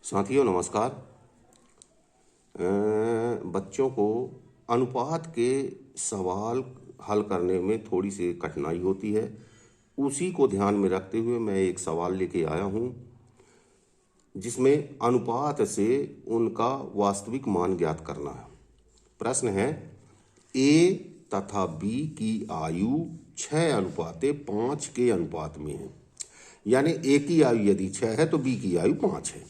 साथियों नमस्कार। बच्चों को अनुपात के सवाल हल करने में थोड़ी सी कठिनाई होती है। उसी को ध्यान में रखते हुए मैं एक सवाल लेके आया हूँ जिसमें अनुपात से उनका वास्तविक मान ज्ञात करना है। प्रश्न है, ए तथा बी की आयु 6:5 के अनुपात में है। यानी ए की आयु यदि 6 है तो बी की आयु 5 है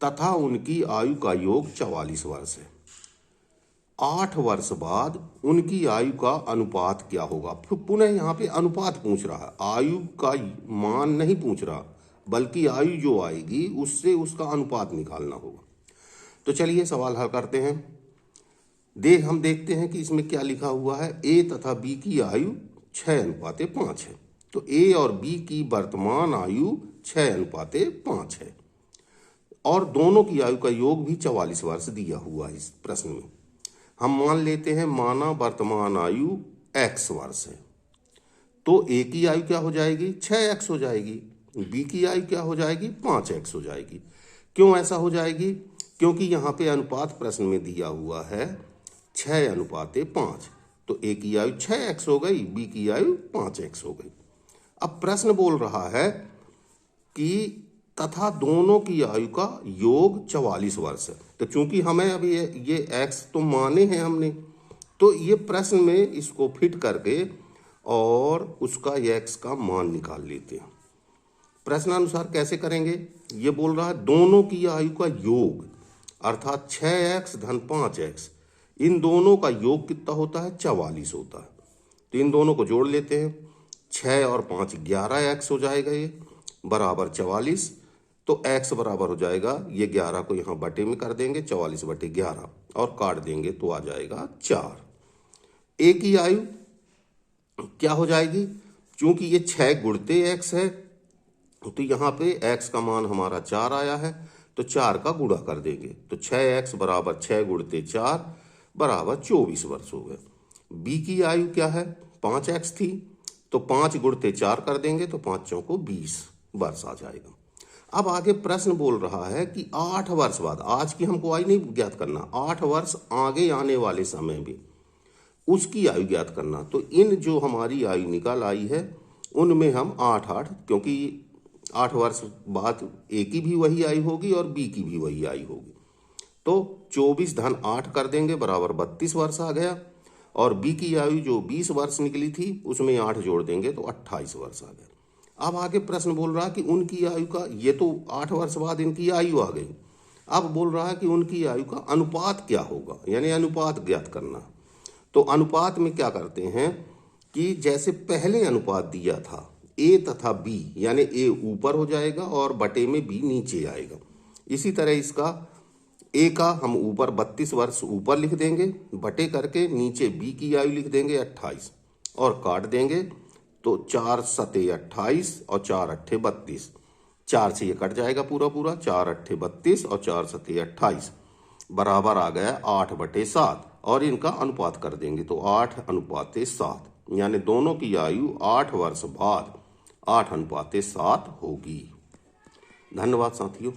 तथा उनकी आयु का योग 44 वर्ष है। 8 वर्ष बाद उनकी आयु का अनुपात क्या होगा। फिर पुनः यहाँ पे अनुपात पूछ रहा है, आयु का मान नहीं पूछ रहा, बल्कि आयु जो आएगी उससे उसका अनुपात निकालना होगा। तो चलिए सवाल हल करते हैं। हम देखते हैं कि इसमें क्या लिखा हुआ है। ए तथा बी की आयु 6:5 है। तो ए और बी की वर्तमान आयु 6:5 है और दोनों की आयु का योग भी 44 वर्ष दिया हुआ है। इस प्रश्न में हम मान लेते हैं माना वर्तमान आयु x वर्ष है, तो ए की आयु क्या हो जाएगी, 6x हो जाएगी। बी की आयु क्या हो जाएगी, 5x हो जाएगी। क्यों ऐसा हो जाएगी? क्योंकि यहाँ पे अनुपात प्रश्न में दिया हुआ है 6:5। तो ए की आयु 6x हो गई, बी की आयु 5x हो गई। अब प्रश्न बोल रहा है कि तथा दोनों की आयु का योग 44 वर्ष है। तो चूंकि हमें अभी ये x तो माने हैं हमने, तो ये प्रश्न में इसको फिट करके और उसका x का मान निकाल लेते हैं। प्रश्नानुसार कैसे करेंगे? ये बोल रहा है दोनों की आयु का योग, अर्थात 6x धन 5x, इन दोनों का योग कितना होता है, 44 होता है। तो इन दोनों को जोड़ लेते हैं। 6 और 5 11x हो जाएगा, ये बराबर 44। तो x बराबर हो जाएगा, ये 11 को यहाँ बटे में कर देंगे, 44/11 और काट देंगे तो आ जाएगा 4। ए की आयु क्या हो जाएगी? चूंकि ये 6 गुणते x है तो यहाँ पे x का मान हमारा 4 आया है, तो 4 का गुणा कर देंगे। तो 6x बराबर 6 गुणते 4 बराबर 24 वर्ष हो गए। बी की आयु क्या है, 5x थी, तो 5 गुणते 4 कर देंगे तो 5 चौको 20 वर्ष आ जाएगा। अब आगे प्रश्न बोल रहा है कि 8 वर्ष बाद, आज की हमको आयु नहीं ज्ञात करना, 8 वर्ष आगे आने वाले समय में उसकी आयु ज्ञात करना। तो इन जो हमारी आयु निकाल आई है उनमें हम 8, क्योंकि 8 वर्ष बाद ए की भी वही आयु होगी और बी की भी वही आयु होगी, तो 24 धन 8 कर देंगे बराबर 32 वर्ष आ गया। और बी की आयु जो 20 वर्ष निकली थी उसमें 8 जोड़ देंगे तो 28 वर्ष आ गया। अब आगे प्रश्न बोल रहा है कि उनकी आयु का, ये तो 8 वर्ष बाद इनकी आयु आ गई, अब बोल रहा है कि उनकी आयु का अनुपात क्या होगा, यानी अनुपात ज्ञात करना। तो अनुपात में क्या करते हैं कि जैसे पहले अनुपात दिया था ए तथा बी, यानी ए ऊपर हो जाएगा और बटे में बी नीचे आएगा। इसी तरह इसका ए का हम ऊपर 32 वर्ष ऊपर लिख देंगे, बटे करके नीचे बी की आयु लिख देंगे 28 और काट देंगे तो 4 सते 28 और 4 अट्ठे 32, 4 से ये कट जाएगा पूरा पूरा, 4 अट्ठे 32 और 4 सते 28 बराबर आ गया 8/7 और इनका अनुपात कर देंगे तो 8:7, यानी दोनों की आयु 8 वर्ष बाद 8:7 होगी। धन्यवाद साथियों।